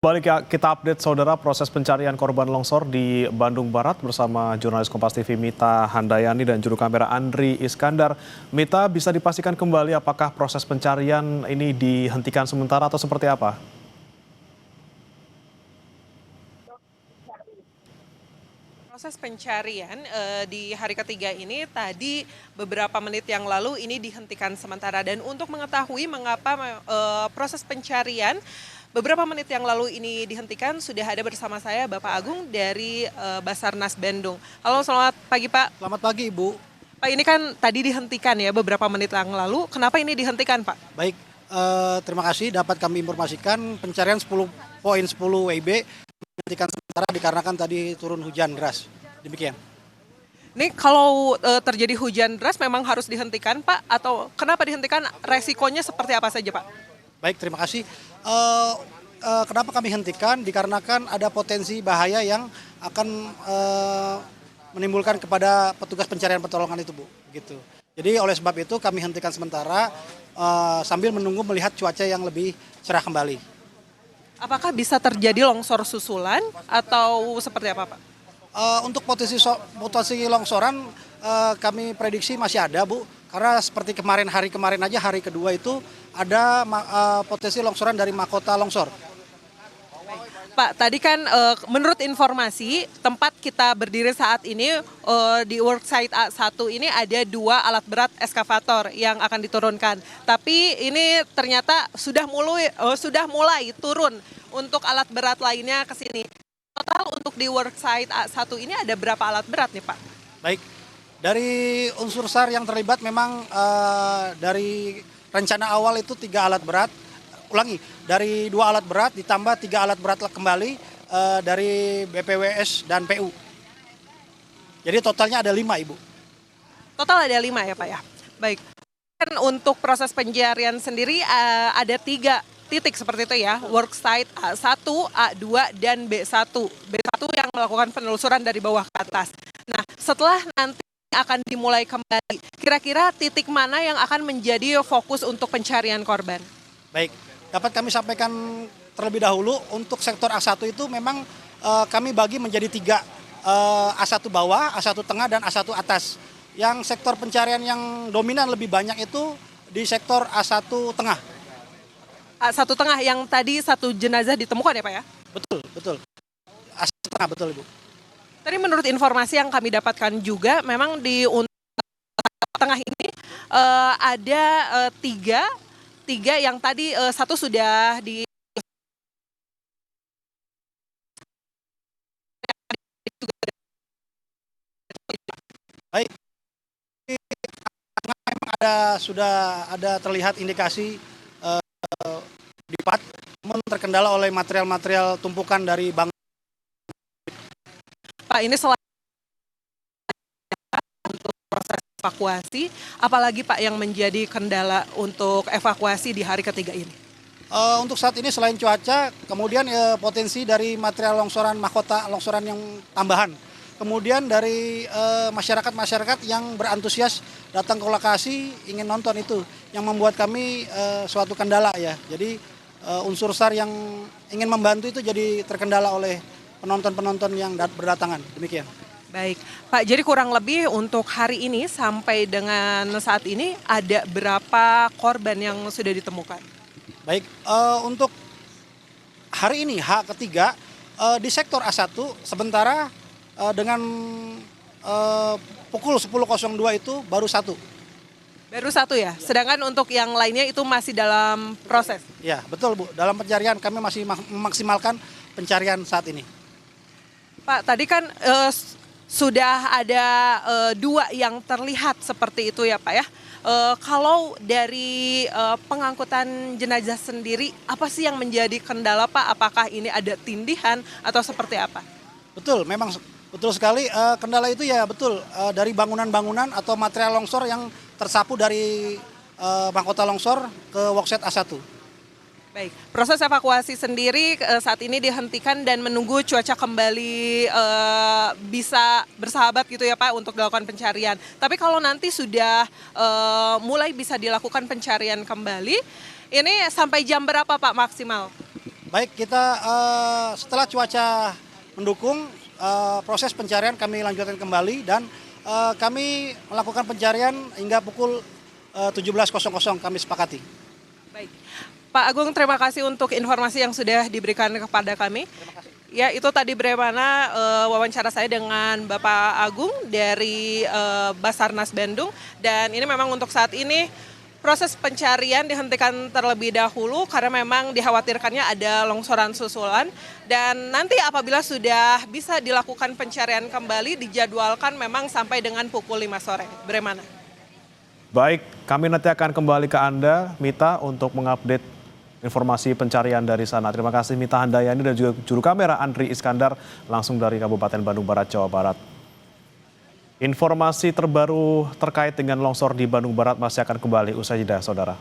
Kita update saudara proses pencarian korban longsor di Bandung Barat bersama jurnalis Kompas TV Mita Handayani dan juru kamera Andri Iskandar. Mita, bisa dipastikan kembali apakah proses pencarian ini dihentikan sementara atau seperti apa? Proses pencarian di hari ketiga ini tadi beberapa menit yang lalu ini dihentikan sementara, dan untuk mengetahui mengapa proses pencarian beberapa menit yang lalu ini dihentikan, sudah ada bersama saya Bapak Agung dari Basarnas Bandung. Halo, selamat pagi Pak. Selamat pagi Ibu. Pak, ini kan tadi dihentikan ya beberapa menit yang lalu, kenapa ini dihentikan Pak? Baik, terima kasih dapat kami informasikan pencarian 10.10 WIB dihentikan sementara dikarenakan tadi turun hujan deras. Demikian. Ini kalau terjadi hujan deras memang harus dihentikan Pak, atau kenapa dihentikan, resikonya seperti apa saja Pak? Baik, terima kasih. Kenapa kami hentikan? Dikarenakan ada potensi bahaya yang akan menimbulkan kepada petugas pencarian pertolongan itu, Bu. Gitu. Jadi oleh sebab itu kami hentikan sementara sambil menunggu melihat cuaca yang lebih cerah kembali. Apakah bisa terjadi longsor susulan atau seperti apa Pak? Untuk potensi longsoran kami prediksi masih ada, Bu. Karena seperti hari kemarin aja, hari kedua itu ada potensi longsoran dari mahkota longsor. Pak, tadi kan menurut informasi tempat kita berdiri saat ini di worksite A1 ini ada 2 alat berat eskavator yang akan diturunkan. Tapi ini ternyata sudah mulai turun untuk alat berat lainnya ke sini. Total untuk di worksite A1 ini ada berapa alat berat nih Pak? Baik, dari unsur SAR yang terlibat memang dari rencana awal itu 3 alat berat. Ulangi, dari 2 alat berat ditambah 3 alat berat kembali dari BPWS dan PU. Jadi totalnya ada 5 Ibu. Total ada 5 ya Pak ya? Baik. Dan untuk proses pencarian sendiri ada 3 titik seperti itu ya, worksite A1, A2, dan B1. B1 yang melakukan penelusuran dari bawah ke atas. Nah, setelah nanti akan dimulai kembali, kira-kira titik mana yang akan menjadi fokus untuk pencarian korban? Baik, dapat kami sampaikan terlebih dahulu untuk sektor A1 itu memang kami bagi menjadi 3, A1 bawah, A1 tengah, dan A1 atas. Yang sektor pencarian yang dominan lebih banyak itu di sektor A1 tengah. A1 tengah yang tadi 1 jenazah ditemukan ya Pak ya? Betul. A1 tengah, betul Ibu. Tadi menurut informasi yang kami dapatkan juga memang di tengah ini ada 3 yang tadi 1 sudah di Baik, memang sudah ada terlihat indikasi di part, namun terkendala oleh material-material tumpukan dari bangunan. Pak, ini selain untuk proses evakuasi, apalagi Pak yang menjadi kendala untuk evakuasi di hari ketiga ini? Untuk saat ini selain cuaca, kemudian potensi dari material longsoran, mahkota longsoran yang tambahan. Kemudian dari masyarakat yang berantusias datang ke lokasi ingin nonton, itu yang membuat kami suatu kendala ya. Jadi unsur SAR yang ingin membantu itu jadi terkendala oleh penonton-penonton yang berdatangan. Demikian. Baik, Pak, jadi kurang lebih untuk hari ini sampai dengan saat ini ada berapa korban yang sudah ditemukan? Baik, untuk hari ini H ketiga di sektor A1 sementara dengan pukul 10.02 itu baru 1. Baru 1 ya, sedangkan untuk yang lainnya itu masih dalam proses? Ya, betul Bu, dalam pencarian kami masih memaksimalkan pencarian saat ini. Pak, tadi kan sudah ada 2 yang terlihat seperti itu ya Pak ya. Kalau dari pengangkutan jenazah sendiri, apa sih yang menjadi kendala Pak? Apakah ini ada tindihan atau seperti apa? Betul, memang betul sekali. Kendala itu ya betul dari bangunan-bangunan atau material longsor yang tersapu dari mahkota longsor ke worksite A1. Baik, proses evakuasi sendiri saat ini dihentikan dan menunggu cuaca kembali bisa bersahabat gitu ya Pak untuk dilakukan pencarian. Tapi kalau nanti sudah mulai bisa dilakukan pencarian kembali, ini sampai jam berapa Pak maksimal? Baik, kita setelah cuaca mendukung, proses pencarian kami lanjutkan kembali dan kami melakukan pencarian hingga pukul 17.00 kami sepakati. Baik. Pak Agung, terima kasih untuk informasi yang sudah diberikan kepada kami. Ya, itu tadi bagaimana wawancara saya dengan Bapak Agung dari Basarnas Bandung. Dan ini memang untuk saat ini proses pencarian dihentikan terlebih dahulu karena memang dikhawatirkannya ada longsoran susulan. Dan nanti apabila sudah bisa dilakukan pencarian kembali, dijadwalkan memang sampai dengan pukul 5 sore. Bagaimana? Baik, kami nanti akan kembali ke Anda, Mita, untuk mengupdate informasi pencarian dari sana. Terima kasih Mita Handayani dan juga juru kamera Andri Iskandar langsung dari Kabupaten Bandung Barat, Jawa Barat. Informasi terbaru terkait dengan longsor di Bandung Barat masih akan kembali usai jeda, saudara.